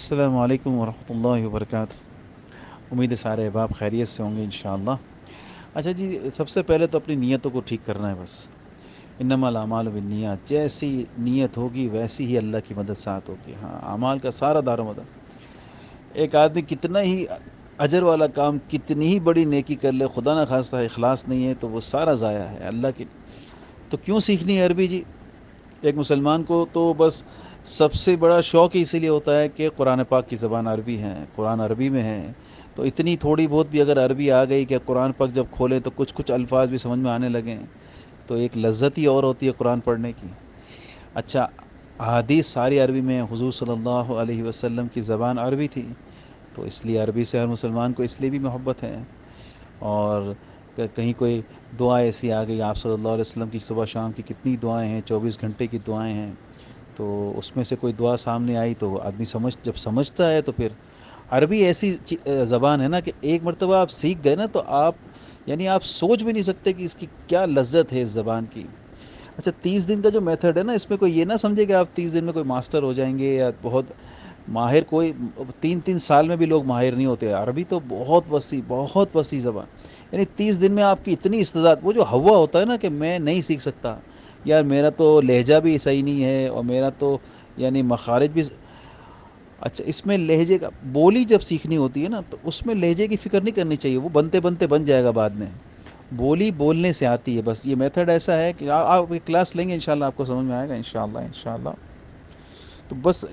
السلام علیکم ورحمۃ اللہ وبرکاتہ۔ امید ہے سارے احباب خیریت سے ہوں گے انشاءاللہ۔ اچھا جی، سب سے پہلے تو اپنی نیتوں کو ٹھیک کرنا ہے بس۔ انما الاعمال بالنیات، جیسی نیت ہوگی ویسی ہی اللہ کی مدد ساتھ ہوگی۔ ہاں، اعمال کا سارا دار و مدار، ایک آدمی کتنا ہی اجر والا کام، کتنی ہی بڑی نیکی کر لے، خدا نہ خواستہ اخلاص نہیں ہے تو وہ سارا ضائع ہے اللہ کی۔ تو کیوں سیکھنی ہے عربی جی؟ ایک مسلمان کو تو بس سب سے بڑا شوق ہی اسی لیے ہوتا ہے کہ قرآن پاک کی زبان عربی ہے، قرآن عربی میں ہے۔ تو اتنی تھوڑی بہت بھی اگر عربی آ گئی کہ قرآن پاک جب کھولیں تو کچھ الفاظ بھی سمجھ میں آنے لگیں، تو ایک لذت ہی اور ہوتی ہے قرآن پڑھنے کی۔ اچھا، احادیث ساری عربی میں، حضور صلی اللہ علیہ وسلم کی زبان عربی تھی، تو اس لیے عربی سے ہر مسلمان کو اس لیے بھی محبت ہے۔ اور کہیں کوئی دعا ایسی آ گئی، آپ صلی اللہ علیہ وسلم کی صبح شام کی کتنی دعائیں ہیں، 24 گھنٹے کی دعائیں ہیں، تو اس میں سے کوئی دعا سامنے آئی تو آدمی جب سمجھتا ہے تو پھر عربی ایسی زبان ہے نا کہ ایک مرتبہ آپ سیکھ گئے نا تو آپ یعنی آپ سوچ بھی نہیں سکتے کہ اس کی کیا لذت ہے اس زبان کی۔ اچھا، 30 دن کا جو میتھڈ ہے نا، اس میں کوئی یہ نہ سمجھے کہ آپ 30 دن میں کوئی ماسٹر ہو جائیں گے یا بہت ماہر، کوئی 3 3 سال میں بھی لوگ ماہر نہیں ہوتے۔ عربی تو بہت وسیع زبان، یعنی 30 دن میں آپ کی اتنی استعداد، وہ جو ہوا ہوتا ہے نا کہ میں نہیں سیکھ سکتا یار، میرا تو لہجہ بھی صحیح نہیں ہے اور میرا تو یعنی مخارج بھی۔ اچھا، اس میں لہجے کا بولی جب سیکھنی ہوتی ہے نا تو اس میں لہجے کی فکر نہیں کرنی چاہیے، وہ بنتے بنتے بن جائے گا بعد میں۔ بولی بولنے سے آتی ہے، بس یہ میتھڈ ایسا ہے کہ آپ ایک کلاس لیں گے انشاءاللہ آپ کو سمجھ میں آئے گا انشاءاللہ۔ تو بس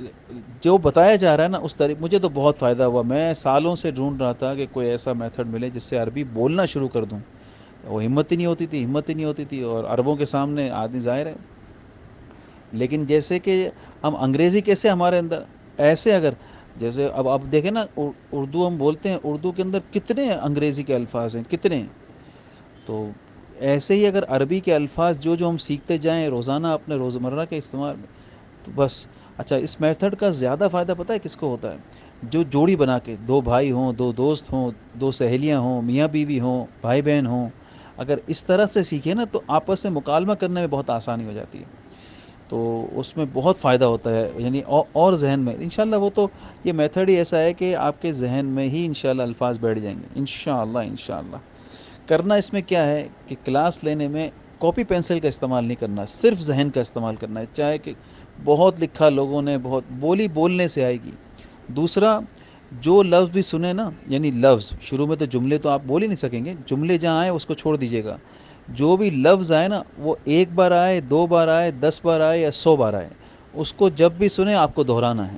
جو بتایا جا رہا ہے نا اس طریقے، مجھے تو بہت فائدہ ہوا، میں سالوں سے ڈھونڈ رہا تھا کہ کوئی ایسا میتھڈ ملے جس سے عربی بولنا شروع کر دوں، وہ ہمت ہی نہیں ہوتی تھی اور عربوں کے سامنے آدمی ظاہر ہے۔ لیکن جیسے کہ ہم انگریزی کیسے ہمارے اندر، ایسے اگر جیسے اب آپ دیکھیں نا اردو ہم بولتے ہیں، اردو کے اندر کتنے انگریزی کے الفاظ ہیں، کتنے۔ تو ایسے ہی اگر عربی کے الفاظ جو ہم سیکھتے جائیں روزانہ اپنے روزمرہ کے استعمال میں، تو بس۔ اچھا، اس میتھڈ کا زیادہ فائدہ پتہ ہے کس کو ہوتا ہے؟ جو جوڑی بنا کے، 2 بھائی ہوں، 2 دوست ہوں، 2 سہیلیاں ہوں، میاں بیوی ہوں، بھائی بہن ہوں، اگر اس طرح سے سیکھیں نا تو آپس میں مکالمہ کرنے میں بہت آسانی ہو جاتی ہے، تو اس میں بہت فائدہ ہوتا ہے، یعنی اور ذہن میں انشاءاللہ وہ تو یہ میتھڈ ہی ایسا ہے کہ آپ کے ذہن میں ہی انشاءاللہ الفاظ بیٹھ جائیں گے انشاءاللہ۔ کرنا اس میں کیا ہے کہ کلاس لینے میں کاپی پینسل کا استعمال نہیں کرنا، صرف ذہن کا استعمال کرنا ہے، چاہے کہ بہت لکھا لوگوں نے، بہت بولی بولنے سے آئے گی۔ دوسرا، جو لفظ بھی سنے نا، یعنی لفظ شروع میں تو جملے تو آپ بول ہی نہیں سکیں گے، جملے جہاں آئے اس کو چھوڑ دیجیے گا، جو بھی لفظ آئے نا وہ 1 بار آئے، 2 بار آئے، 10 بار آئے یا 100 بار آئے، اس کو جب بھی سنیں آپ کو دہرانا ہے،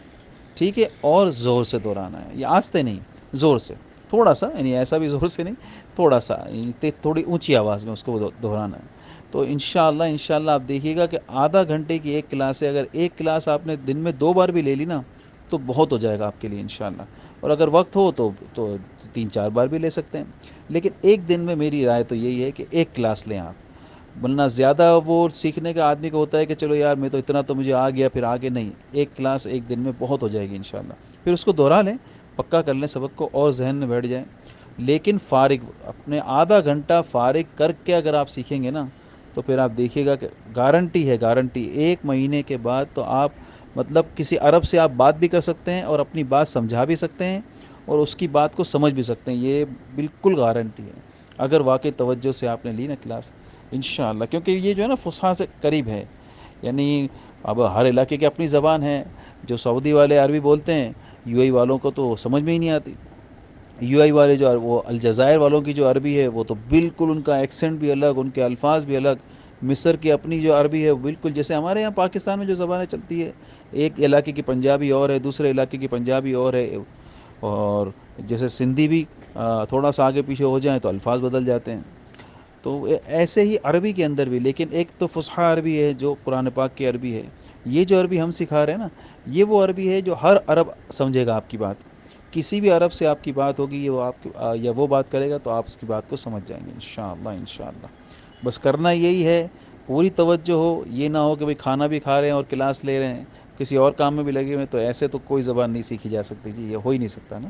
ٹھیک ہے؟ اور زور سے دہرانا ہے، یہ آہستہ نہیں، زور سے، تھوڑا سا، یعنی ایسا بھی زور سے نہیں، تھوڑا سا، یعنی تھوڑی اونچی آواز میں اس کو دہرانا ہے۔ تو انشاءاللہ آپ دیکھیے گا کہ آدھا گھنٹے کی ایک کلاس ہے، اگر ایک کلاس آپ نے دن میں 2 بار بھی لے لی نا تو بہت ہو جائے گا آپ کے لیے انشاءاللہ، اور اگر وقت ہو تو 3 4 بار بھی لے سکتے ہیں، لیکن ایک دن میں میری رائے تو یہی ہے کہ ایک کلاس لیں آپ، ورنہ زیادہ وہ سیکھنے کا آدمی کو ہوتا ہے کہ چلو یار میں تو اتنا تو مجھے آ گیا، پھر آگے نہیں، ایک کلاس ایک دن میں بہت ہو جائے گی انشاءاللہ، پھر اس کو دوہرا لیں، پکا کر لیں سبق کو اور ذہن میں بیٹھ جائیں، لیکن فارغ اپنے آدھا گھنٹہ فارغ کر کے اگر آپ سیکھیں گے نا تو پھر آپ دیکھیے گا کہ گارنٹی ہے، گارنٹی 1 مہینے کے بعد تو آپ مطلب کسی عرب سے آپ بات بھی کر سکتے ہیں اور اپنی بات سمجھا بھی سکتے ہیں اور اس کی بات کو سمجھ بھی سکتے ہیں، یہ بالکل گارنٹی ہے اگر واقعی توجہ سے آپ نے لی نا کلاس انشاءاللہ، کیونکہ یہ جو ہے نا فصحا سے قریب ہے، یعنی اب ہر علاقے کی اپنی زبان ہے، جو سعودی والے عربی بولتے ہیں یو اے والوں کو تو سمجھ میں ہی نہیں آتی، یو آئی والے جو وہ الجزائر والوں کی جو عربی ہے وہ تو بالکل ان کا ایکسنٹ بھی الگ، ان کے الفاظ بھی الگ، مصر کی اپنی جو عربی ہے وہ بالکل جیسے ہمارے یہاں پاکستان میں جو زبانیں چلتی ہے، ایک علاقے کی پنجابی اور ہے، دوسرے علاقے کی پنجابی اور ہے، اور جیسے سندھی بھی تھوڑا سا آگے پیچھے ہو جائیں تو الفاظ بدل جاتے ہیں، تو ایسے ہی عربی کے اندر بھی، لیکن ایک تو فصحا عربی ہے جو قرآن پاک کی عربی ہے، یہ جو عربی ہم سکھا رہے ہیں نا یہ وہ عربی ہے جو ہر عرب سمجھے گا آپ کی بات، کسی بھی عرب سے آپ کی بات ہوگی یہ وہ آپ کی یا وہ بات کرے گا تو آپ اس کی بات کو سمجھ جائیں گے انشاءاللہ۔ بس کرنا یہی ہے، پوری توجہ ہو، یہ نہ ہو کہ بھئی کھانا بھی کھا رہے ہیں اور کلاس لے رہے ہیں، کسی اور کام میں بھی لگے ہوئے ہیں، تو ایسے تو کوئی زبان نہیں سیکھی جا سکتی جی، یہ ہو ہی نہیں سکتا نا،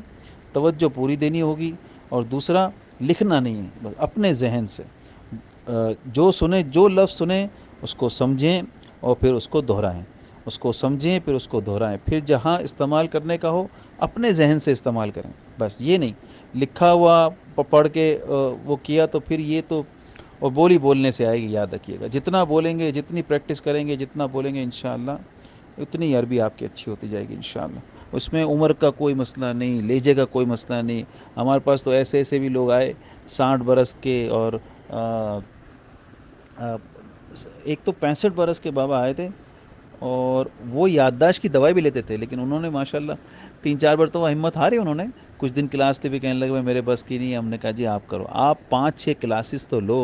توجہ پوری دینی ہوگی، اور دوسرا لکھنا نہیں ہے، بس اپنے ذہن سے جو سنیں، جو لفظ سنیں اس کو سمجھیں اور پھر اس کو دہرائیں، اس کو سمجھیں پھر اس کو دہرائیں، پھر جہاں استعمال کرنے کا ہو اپنے ذہن سے استعمال کریں، بس یہ نہیں لکھا ہوا پڑھ کے وہ کیا تو پھر یہ تو اور بولنے سے آئے گی، یاد رکھیے گا جتنا بولیں گے جتنی پریکٹس کریں گے جتنا بولیں گے انشاءاللہ اتنی عربی آپ کی اچھی ہوتی جائے گی انشاءاللہ۔ اس میں عمر کا کوئی مسئلہ نہیں، لہجے کا کوئی مسئلہ نہیں۔ ہمارے پاس تو ایسے ایسے بھی لوگ آئے 60 برس کے، اور ایک تو 65 برس کے بابا آئے تھے، اور وہ یادداشت کی دوائی بھی لیتے تھے، لیکن انہوں نے ماشاءاللہ 3 4 بار تو وہ ہمت ہاری انہوں نے، کچھ دن کلاس تھے بھی کہنے لگے بھائی میرے بس کی نہیں، ہم نے کہا جی آپ کرو، آپ 5 6 کلاسز تو لو،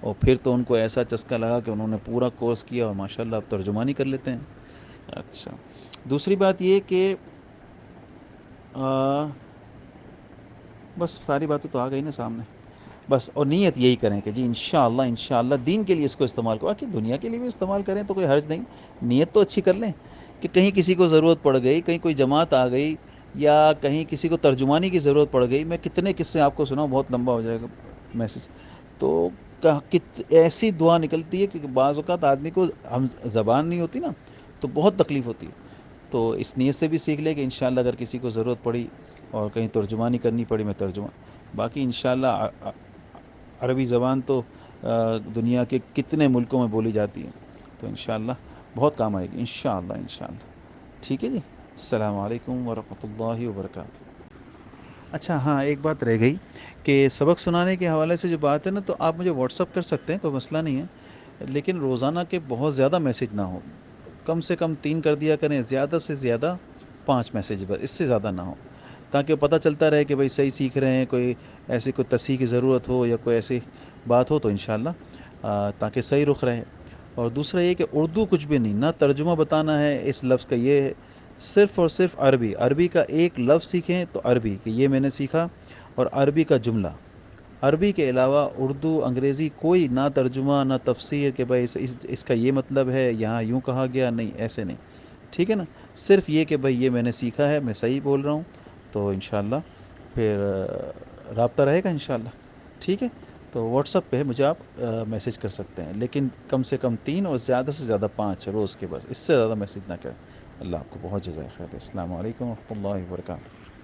اور پھر تو ان کو ایسا چسکا لگا کہ انہوں نے پورا کورس کیا اور ماشاءاللہ اب ترجمانی کر لیتے ہیں۔ اچھا، دوسری بات یہ کہ بس ساری باتیں تو آ گئی نا سامنے، بس اور نیت یہی کریں کہ جی انشاءاللہ انشاءاللہ دین کے لیے اس کو استعمال کرو، کہ دنیا کے لیے بھی استعمال کریں تو کوئی حرج نہیں، نیت تو اچھی کر لیں کہ کہیں کسی کو ضرورت پڑ گئی، کہیں کوئی جماعت آ گئی، یا کہیں کسی کو ترجمانی کی ضرورت پڑ گئی۔ میں کتنے قصے آپ کو سناؤں، بہت لمبا ہو جائے گا میسج، تو ایسی دعا نکلتی ہے کہ بعض اوقات آدمی کو ہم زبان نہیں ہوتی نا تو بہت تکلیف ہوتی ہے، تو اس نیت سے بھی سیکھ لے کہ انشاءاللہ اگر کسی کو ضرورت پڑی اور کہیں ترجمانی کرنی پڑی میں ترجمہ، باقی انشاءاللہ عربی زبان تو دنیا کے کتنے ملکوں میں بولی جاتی ہے، تو انشاءاللہ بہت کام آئے گی انشاءاللہ انشاءاللہ۔ ٹھیک ہے جی، السلام علیکم ورحمۃ اللہ وبرکاتہ۔ اچھا ہاں، ایک بات رہ گئی کہ سبق سنانے کے حوالے سے جو بات ہے نا، تو آپ مجھے واٹس اپ کر سکتے ہیں، کوئی مسئلہ نہیں ہے، لیکن روزانہ کے بہت زیادہ میسج نہ ہو، کم سے کم 3 کر دیا کریں، زیادہ سے زیادہ 5 میسج، بس اس سے زیادہ نہ ہو، تاکہ پتہ چلتا رہے کہ بھائی صحیح سیکھ رہے ہیں، کوئی ایسی کوئی تصحیح کی ضرورت ہو یا کوئی ایسی بات ہو تو انشاءاللہ تاکہ صحیح رخ رہے۔ اور دوسرا یہ کہ اردو کچھ بھی نہیں، نہ ترجمہ بتانا ہے اس لفظ کا، یہ ہے صرف اور صرف عربی، عربی کا ایک لفظ سیکھیں تو عربی کہ یہ میں نے سیکھا، اور عربی کا جملہ، عربی کے علاوہ اردو انگریزی کوئی نہ ترجمہ نہ تفسیر کہ بھائی اس کا یہ مطلب ہے یہاں یوں کہا گیا، نہیں ایسے نہیں، ٹھیک ہے نا، صرف یہ کہ بھائی یہ میں نے سیکھا ہے، میں صحیح بول رہا ہوں، تو انشاءاللہ پھر رابطہ رہے گا انشاءاللہ۔ ٹھیک ہے، تو واٹس اپ پہ مجھے آپ میسج کر سکتے ہیں، لیکن کم سے کم 3 اور زیادہ سے زیادہ 5 روز کے، بس اس سے زیادہ میسج نہ کریں۔ اللہ آپ کو بہت جزائے خیر۔ السلام علیکم ورحمۃ اللہ وبرکاتہ۔